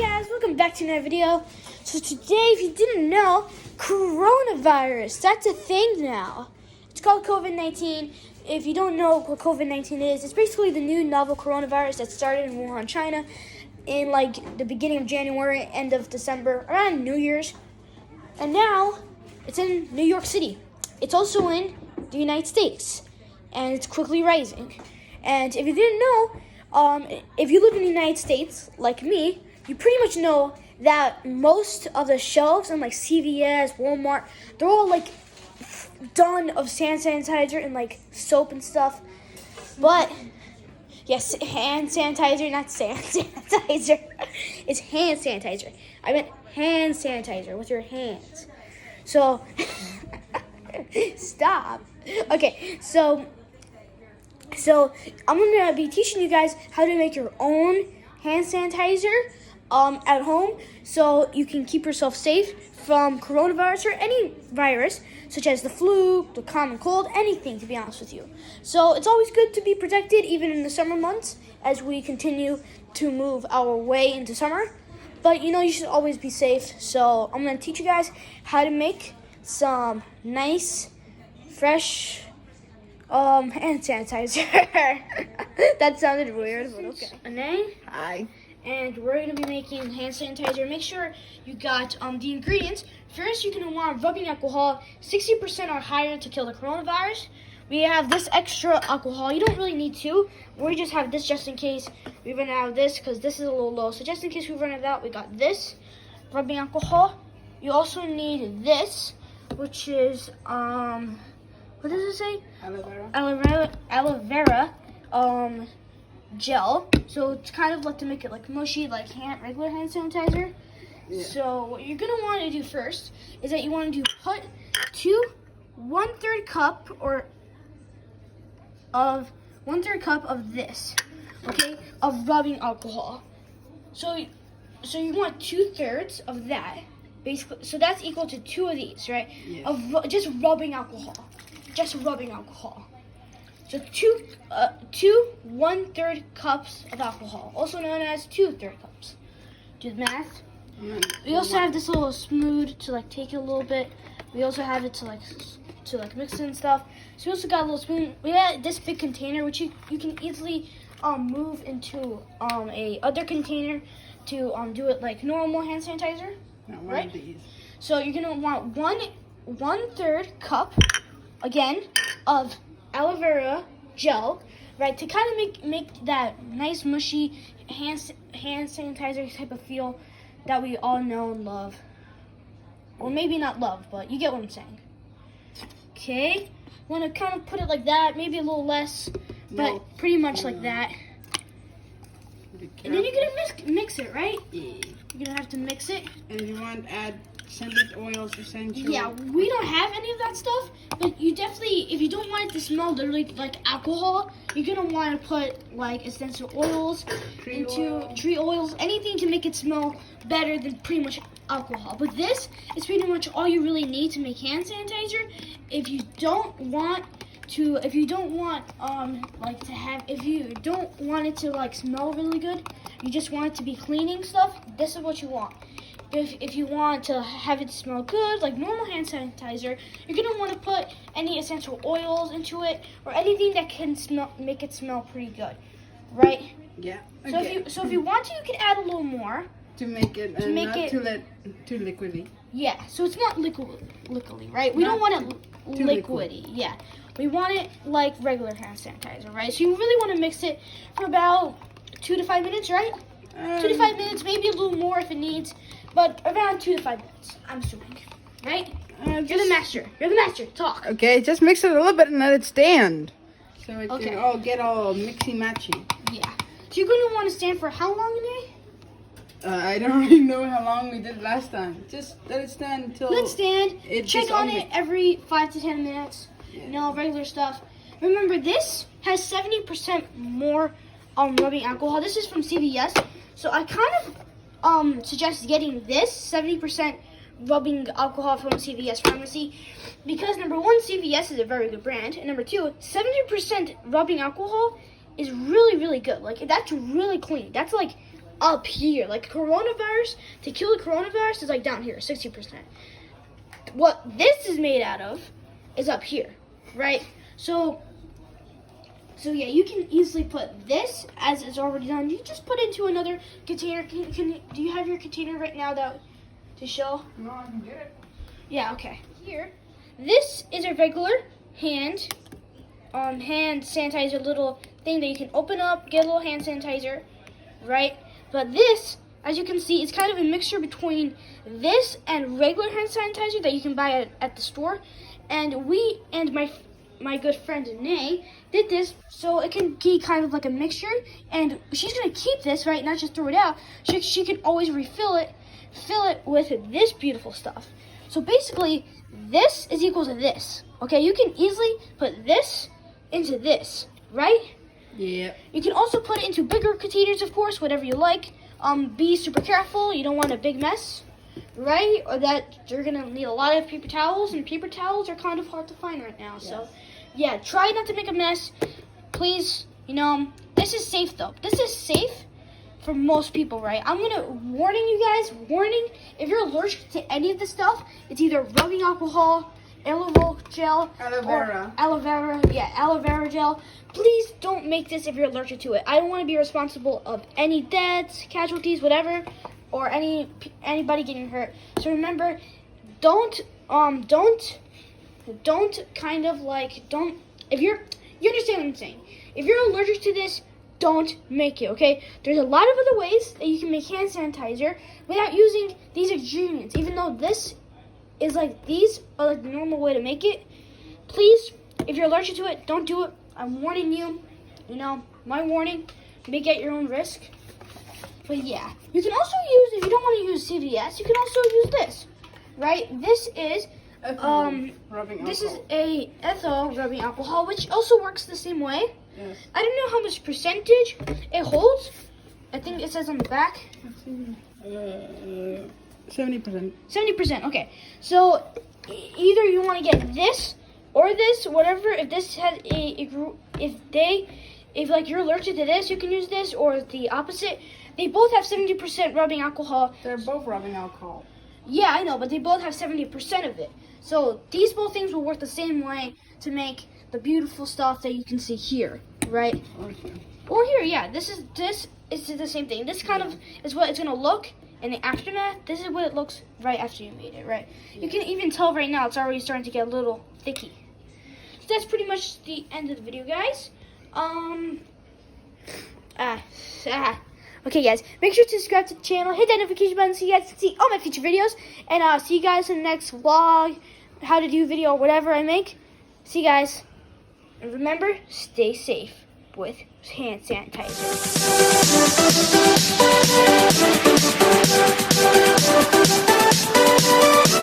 guys, welcome back to another video. So today, if you didn't know, coronavirus, that's a thing now. It's called COVID-19. If you don't know what COVID-19 is, it's basically the new novel coronavirus that started in Wuhan, China in like the beginning of January, end of December, around New Year's. And now it's in New York City. It's also in the United States, and it's quickly rising. And if you didn't know, if you live in the United States, like me, you pretty much know that most of the shelves in like CVS, Walmart, they're all like done of hand sanitizer and like soap and stuff. But yes, hand sanitizer, not sand sanitizer. It's hand sanitizer. I meant hand sanitizer with your hands. So stop. Okay, so I'm gonna be teaching you guys how to make your own hand sanitizer at home, so you can keep yourself safe from coronavirus or any virus, such as the flu, the common cold, anything, to be honest with you. So it's always good to be protected, even in the summer months, as we continue to move our way into summer. But you should always be safe. So I'm gonna teach you guys how to make some nice, fresh hand sanitizer. That sounded weird, but okay. Anae? Hi. And we're going to be making hand sanitizer. Make sure you got the ingredients. First, you're going to want rubbing alcohol, 60% or higher to kill the coronavirus. We have this extra alcohol. You don't really need to. We just have this just in case we run out of this, because this is a little low. So just in case we run out, we got this rubbing alcohol. You also need this, which is what does it say? Aloe Vera gel. So it's kind of like to make it like mushy, like regular hand sanitizer. Yeah. So what you're gonna want to do first is that you want to put 1/3 cup of this, okay, of rubbing alcohol. So you want 2/3 of that, basically. So that's equal to 2 of these, right? Yeah. Of just rubbing alcohol. Just rubbing alcohol. So two 1/3 cups of alcohol, also known as 2/3 cups. Do the math. We also have this little smooth to like take it a little bit. We also have it to like mix it and stuff. So we also got a little spoon. We got this big container, which you can easily move into a other container to do it like normal hand sanitizer. Right? So you're gonna want 1/3 cup again of aloe vera gel, right, to kind of make that nice mushy hand sanitizer type of feel that we all know and love, or maybe not love, but you get what I'm saying. Okay, want to kind of put it like that, maybe a little less, but pretty much like that. And then you're gonna mix it, right? Yeah. You're gonna have to mix it. And you want to add scented oils, essential. Yeah, we don't have any of that stuff, but you definitely, if you don't want it to smell literally like alcohol, you're gonna want to put like essential oils, tree oils, anything to make it smell better than pretty much alcohol. But this is pretty much all you really need to make hand sanitizer. If you don't want it to like smell really good, you just want it to be cleaning stuff, this is what you want. If you want to have it smell good, like normal hand sanitizer, you're gonna want to put any essential oils into it, or anything that can make it smell pretty good, right? Yeah. Okay. So if you want to, you can add a little more to make it too liquidy. Yeah. So it's not liquidy, right? We don't want it liquidy. Yeah. We want it like regular hand sanitizer, right? So you really want to mix it for about 2 to 5 minutes, right? 2 to 5 minutes, maybe a little more if it needs. But around 2 to 5 minutes, I'm assuming, right? You're the master. Talk. Okay, just mix it a little bit and let it stand, so it can all get all mixy-matchy. Yeah. So you're going to want to stand for how long, Anae? I don't really know how long we did last time. Just let it stand until... Let it stand. Check on it every 5 to 10 minutes. Yeah. Regular stuff. Remember, this has 70% more rubbing alcohol. This is from CVS. So I kind of suggest getting this 70% rubbing alcohol from CVS Pharmacy, because number one, CVS is a very good brand, and number two, 70% rubbing alcohol is really, really good. Like, that's really clean. That's like up here. Like coronavirus, to kill the coronavirus is like down here, 60%. What this is made out of is up here, right? So yeah, you can easily put this, as it's already done. You just put it into another container. Do you have your container right now to show? No, I can get it. Yeah, okay. Here, this is a regular hand sanitizer little thing that you can open up, get a little hand sanitizer, right? But this, as you can see, is kind of a mixture between this and regular hand sanitizer that you can buy at the store. And my good friend Nay did this so it can be kind of like a mixture, and she's gonna keep this, right, not just throw it out. She can always fill it with this beautiful stuff. So basically this is equal to this, okay? You can easily put this into this, right? Yeah. You can also put it into bigger containers, of course, whatever you like. Be super careful, you don't want a big mess, right? Or that you're gonna need a lot of paper towels, and paper towels are kind of hard to find right now. Yes. So yeah, try not to make a mess, please. This is safe though. This is safe for most people, right? I'm gonna warning you guys, if you're allergic to any of this stuff, it's either rubbing alcohol, aloe gel, Aloe Vera. Aloe Vera gel. Please don't make this if you're allergic to it. I don't want to be responsible of any deaths, casualties, whatever, or anybody getting hurt. So remember, don't if you understand what I'm saying. If you're allergic to this, don't make it, okay? There's a lot of other ways that you can make hand sanitizer without using these ingredients. Even though these are like the normal way to make it, please, if you're allergic to it, don't do it. I'm warning you. My warning. Make it at your own risk. But yeah, you can also use, if you don't want to use CVS, you can also use this, right? This is a ethyl rubbing alcohol, which also works the same way. Yes. I don't know how much percentage it holds. I think it says on the back. 70%. 70%. Okay. So either you want to get this or this, whatever. If this has if you're allergic to this, you can use this, or the opposite. They both have 70% rubbing alcohol. They're both rubbing alcohol. Yeah, I know, but they both have 70% of it. So these both things will work the same way to make the beautiful stuff that you can see here, right? Or here, yeah. This is the same thing. This kind of is what it's gonna look in the aftermath. This is what it looks right after you made it, right? Yeah. You can even tell right now it's already starting to get a little thicky. So that's pretty much the end of the video, guys. Okay, guys, make sure to subscribe to the channel, hit that notification button so you guys can see all my future videos, and see you guys in the next vlog, how to do video, or whatever I make. See you guys, and remember, stay safe with hand sanitizer.